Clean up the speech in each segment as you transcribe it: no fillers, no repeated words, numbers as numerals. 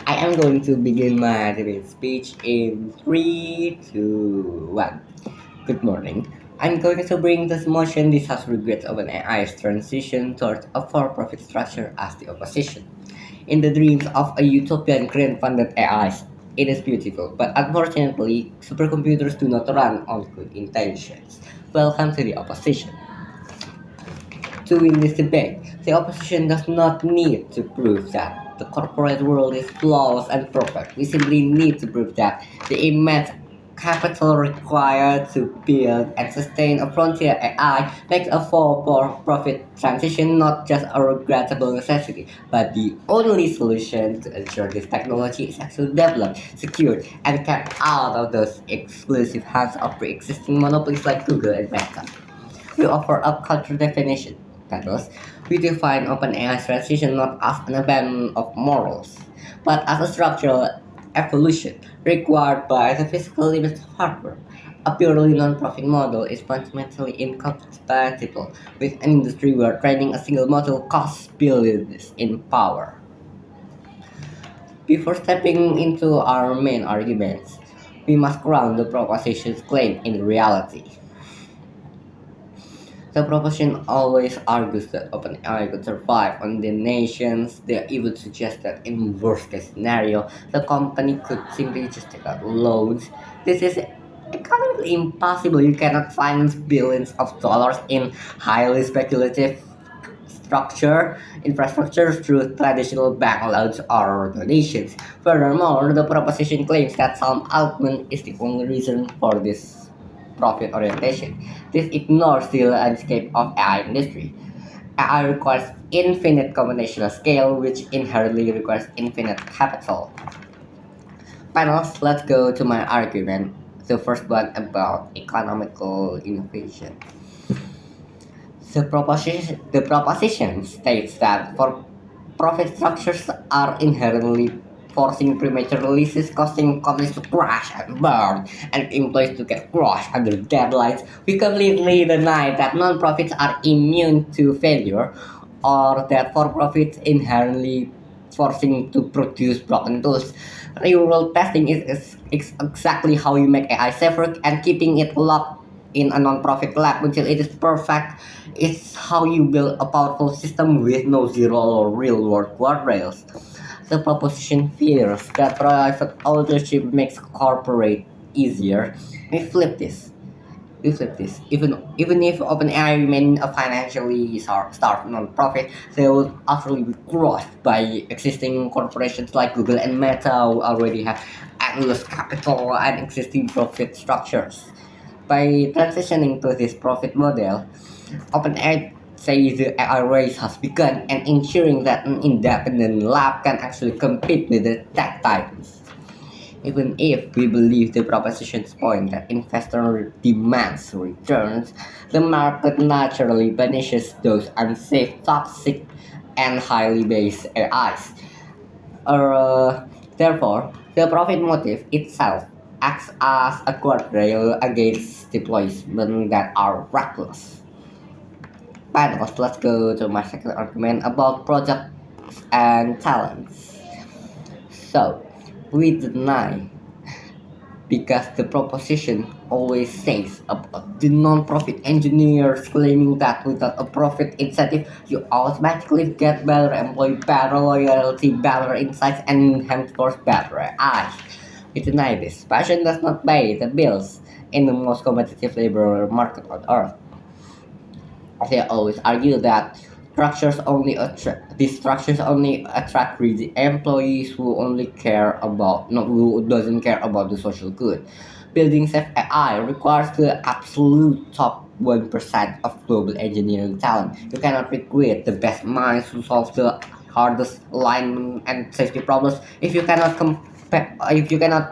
I am going to begin my debate speech in 3, 2, 1. Good morning. I'm going to bring this motion. This has regrets of an AI's transition towards a for-profit structure as the opposition. In the dreams of a utopian grant-funded AIs, it is beautiful, but unfortunately, supercomputers do not run on good intentions. Welcome to the opposition. To win this debate, the opposition does not need to prove that the corporate world is flawless and perfect. We simply need to prove that the immense capital required to build and sustain a frontier AI makes a for-profit transition not just a regrettable necessity, but the only solution to ensure this technology is actually developed, secured, and kept out of those exclusive hands of pre-existing monopolies like Google and Meta. We offer a cultural definition. That is, we define OpenAI's transition not as an abandonment of morals, but as a structural evolution required by the physical limits of hardware. A purely non-profit model is fundamentally incompatible with an industry where training a single model costs billions in power. Before stepping into our main arguments, we must ground the proposition's claim in reality. The proposition always argues that OpenAI could survive on the nations. They even suggest that in worst case scenario, the company could simply just take out loans. This is economically impossible. You cannot finance billions of dollars in highly speculative infrastructure through traditional bank loans or donations. Furthermore, the proposition claims that Sam Altman is the only reason for this profit orientation. This ignores the landscape of AI industry. AI requires infinite combinational scale, which inherently requires infinite capital. Panels, let's go to my argument. The first one about economical innovation. The proposition states that for profit structures are inherently forcing premature releases, causing companies to crash and burn, and employees to get crushed under deadlines. We completely deny that non-profits are immune to failure, or that for-profits inherently forcing to produce broken tools. Real-world testing is exactly how you make AI safer, and keeping it locked in a non-profit lab until it is perfect is how you build a powerful system with no zero or real-world guardrails. The proposition fears that private ownership makes corporate easier. We flip this. We flip this. Even if OpenAI remain a financially starved non-profit, they will utterly be crushed by existing corporations like Google and Meta who already have endless capital and existing profit structures. By transitioning to this profit model, OpenAI says the AI race has begun and ensuring that an independent lab can actually compete with the tech titans. Even if we believe the proposition's point that investor demands returns, the market naturally punishes those unsafe, toxic, and highly based AIs. Therefore, the profit motive itself acts as a guardrail against deployments that are reckless. Panels, let's go to my second argument about projects and talents. So, we deny because the proposition always says about the non-profit engineers claiming that without a profit incentive, you automatically get better employee, better loyalty, better insights, and henceforth better eyes. We deny this. Passion does not pay the bills in the most competitive labor market on earth. They always argue that these structures only attract greedy employees who only care about no who doesn't care about the social good. Building safe AI requires the absolute top 1% of global engineering talent. You cannot recruit the best minds to solve the hardest alignment and safety problems if you cannot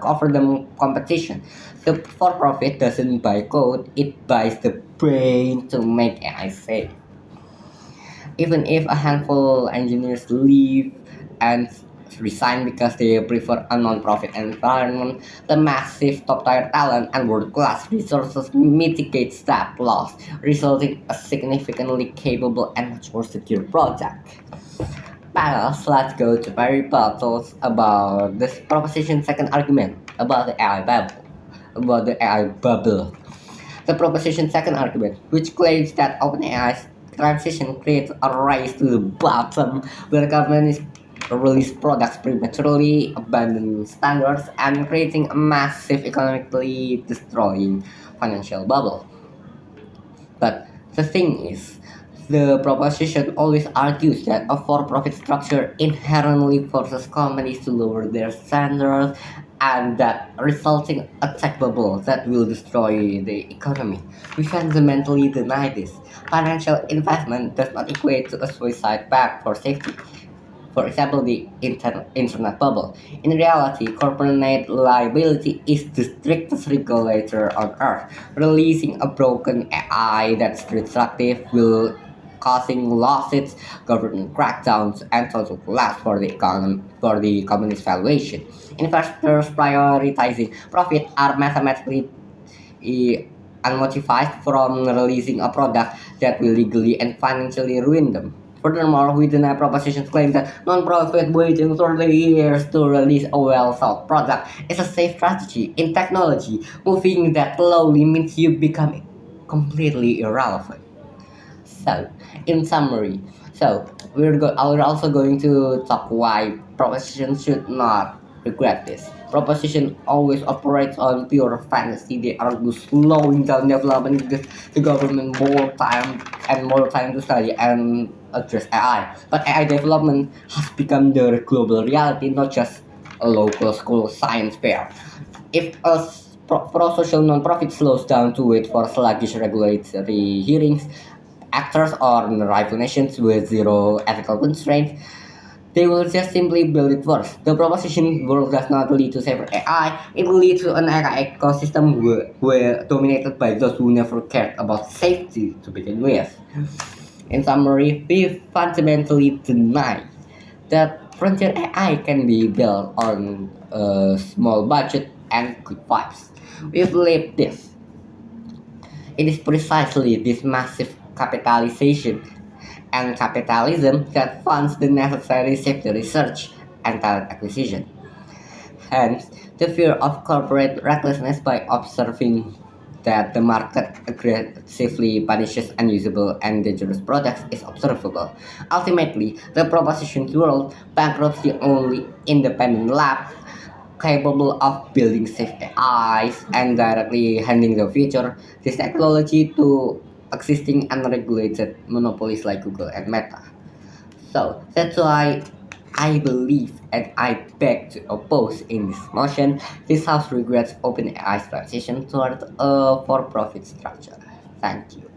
offer them competition. The for-profit doesn't buy code; it buys the brain to make AI safe. Even if a handful of engineers leave and resign because they prefer a non-profit environment, the massive top-tier talent and world-class resources mitigates that loss, resulting in a significantly capable and much more secure project. Panels, let's go to Mary Poppins about this proposition second argument about the AI bubble. About the AI bubble. The proposition second argument, which claims that OpenAI's transition creates a race to the bottom where companies release products prematurely, abandon standards, and creating a massive economically destroying financial bubble. But the thing is, the proposition always argues that a for-profit structure inherently forces companies to lower their standards and that resulting a tech bubble that will destroy the economy. We fundamentally deny this. Financial investment does not equate to a suicide pact for safety. For example, the internet bubble. In reality, corporate liability is the strictest regulator on earth. Releasing a broken AI that's destructive will causing lawsuits, government crackdowns, and total collapse for the economy for the company's valuation. Investors prioritizing profit are mathematically eh, unmotivated from releasing a product that will legally and financially ruin them. Furthermore, we deny propositions claim that non-profit waiting 30 years to release a well-thought product is a safe strategy in technology. Moving that slowly means you become completely irrelevant. So, in summary, we're also going to talk why propositions should not regret this. Proposition always operates on pure fantasy. They argue slowing down development gives the government more time to study and address AI. But AI development has become the global reality, not just a local school science fair. If a pro-social non-profit slows down to wait for sluggish regulatory hearings, actors or rival nations with zero ethical constraints, they will just simply build it worse. The proposition world does not lead to safer AI, it leads to an AI ecosystem where dominated by those who never cared about safety to begin with. In summary, we fundamentally deny that frontier AI can be built on a small budget and good vibes. We believe this. It is precisely this massive capitalization and capitalism that funds the necessary safety research and talent acquisition. Hence, the fear of corporate recklessness by observing that the market aggressively punishes unusable and dangerous products is observable. Ultimately, the proposition world bankrupts the only independent lab capable of building safe AIs and directly handing the future this technology to existing unregulated monopolies like Google and Meta. So that's why I believe and I beg to oppose in this motion. This House regrets OpenAI's transition toward a for-profit structure. Thank you.